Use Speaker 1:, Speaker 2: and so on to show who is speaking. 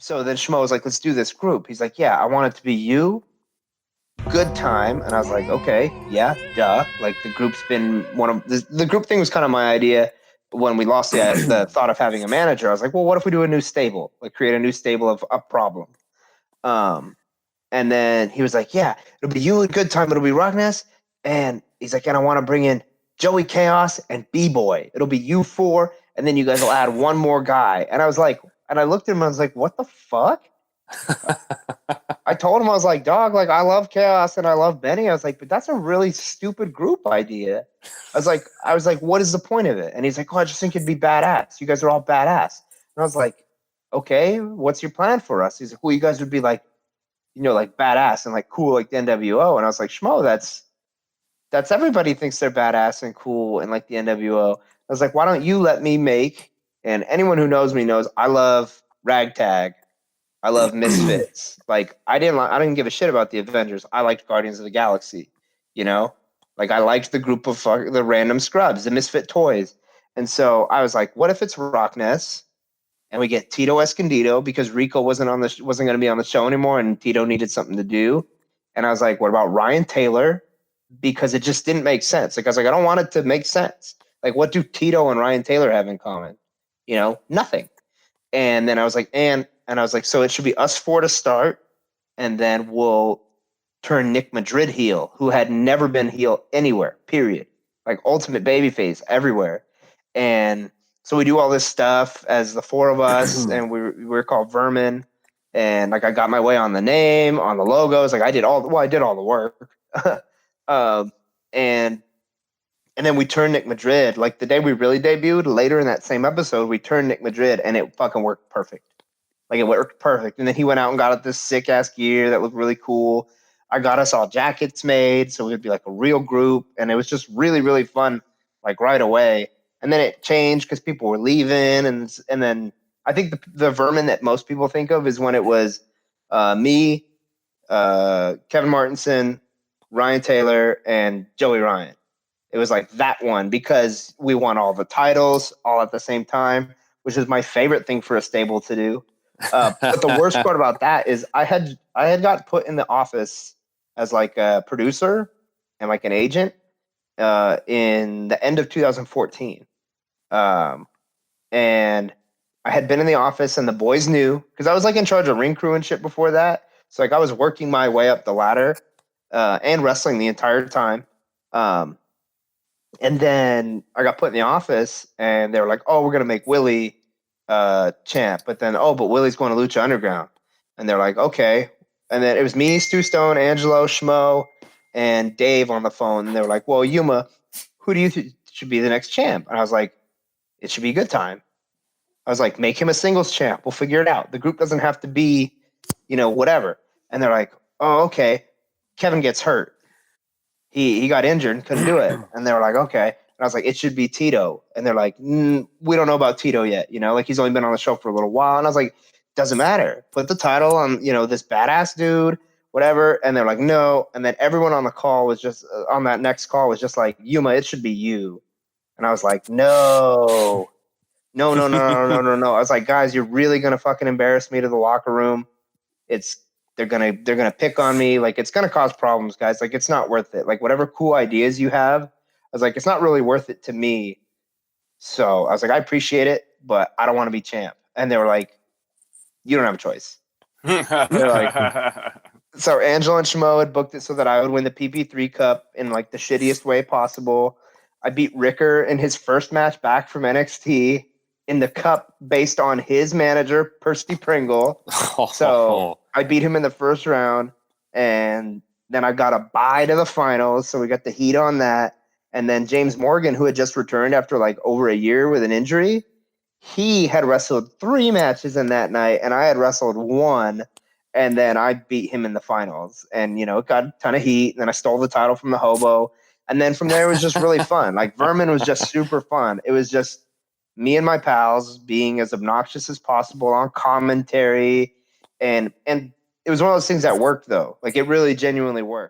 Speaker 1: So then Schmo was like, let's do this group. He's like, yeah, I want it to be you, Good Time. And I was like, okay, yeah, duh. Like the group's been one of the group thing was kind of my idea when we lost the thought of having a manager. I was like, well, what if we do a new stable, like create a new stable of a problem? And then he was like, yeah, it'll be you and Good Time. It'll be Rockness. And he's like, and I want to bring in Joey Chaos and B-Boy. It'll be you four. And then you guys will add one more guy. And I was like, and I looked at him, I was like, what the fuck? I told him, I was like, dog, like I love Chaos and I love Benny. I was like, but that's a really stupid group idea. I was like, what is the point of it? And he's like, oh, I just think it'd be badass. You guys are all badass. And I was like, okay, what's your plan for us? He's like, well, you guys would be like, you know, like badass and like cool like the NWO. And I was like, Schmo, that's everybody thinks they're badass and cool and like the NWO. I was like, why don't you let me make, and anyone who knows me knows I love Ragtag. I love Misfits. Like I didn't give a shit about the Avengers. I liked Guardians of the Galaxy, you know? Like I liked the group of the random scrubs, the Misfit Toys. And so I was like, what if it's Rockness? And we get Tito Escondido because Rico wasn't going to be on the show anymore, and Tito needed something to do. And I was like, what about Ryan Taylor? Because it just didn't make sense. Like I was like, I don't want it to make sense. Like, what do Tito and Ryan Taylor have in common? You know, nothing. And then I was like, and I was like, so it should be us four to start, and then we'll turn Nick Madrid heel, who had never been heel anywhere, period. Like ultimate babyface everywhere. And so we do all this stuff as the four of us, and we were called Vermin. And like I got my way on the name, on the logos. Like I did all the work. And then we turned Nick Madrid. Like the day we really debuted, later in that same episode, we turned Nick Madrid, and it fucking worked perfect. Like it worked perfect. And then he went out and got this sick ass gear that looked really cool. I got us all jackets made, so we'd be like a real group, and it was just really, really fun. Like right away. And then it changed because people were leaving, and then I think the Vermin that most people think of is when it was me, Kevin Martinson, Ryan Taylor, and Joey Ryan. It was like that one because we won all the titles all at the same time, which is my favorite thing for a stable to do. But the worst part about that is I had got put in the office as like a producer and like an agent in the end of 2014. And I had been in the office, and the boys knew because I was like in charge of ring crew and shit before that. So like I was working my way up the ladder and wrestling the entire time. And then I got put in the office, and they were like, "Oh, we're gonna make Willie champ," but then but Willie's going to Lucha Underground, and they're like, "Okay." And then it was me, Stu Stone, Angelo, Schmo, and Dave on the phone, and they were like, "Well, Yuma, who do you think should be the next champ?" And I was like, "It should be Good Time." I was like, "Make him a singles champ. We'll figure it out. The group doesn't have to be, you know, whatever." And they're like, "Oh, okay." Kevin gets hurt. He got injured and couldn't do it. And they were like, "Okay." And I was like, "It should be Tito." And they're like, "We don't know about Tito yet. You know, like he's only been on the show for a little while." And I was like, "Doesn't matter. Put the title on, you know, this badass dude, whatever." And they're like, "No." And then everyone on the call was just on that next call was just like, "Yuma, it should be you." And I was like, "No. No. I was like, "Guys, you're really gonna fucking embarrass me to the locker room. They're gonna pick on me. Like it's gonna cause problems, guys. Like it's not worth it. Like whatever cool ideas you have," I was like, "It's not really worth it to me." So I was like, "I appreciate it, but I don't want to be champ." And they were like, "You don't have a choice." So Angelo and Shmo had booked it so that I would win the PP3 Cup in like the shittiest way possible. I beat Ricker in his first match back from NXT in the Cup based on his manager, Percy Pringle. So I beat him in the first round, and then I got a bye to the finals, so we got the heat on that. And then James Morgan, who had just returned after like over a year with an injury, he had wrestled 3 matches in that night, and I had wrestled 1. And then I beat him in the finals, and you know, it got a ton of heat. And then I stole the title from the Hobo, and then from there it was just really fun. Like Vermin was just super fun. It was just me and my pals being as obnoxious as possible on commentary, and it was one of those things that worked though. Like it really genuinely worked.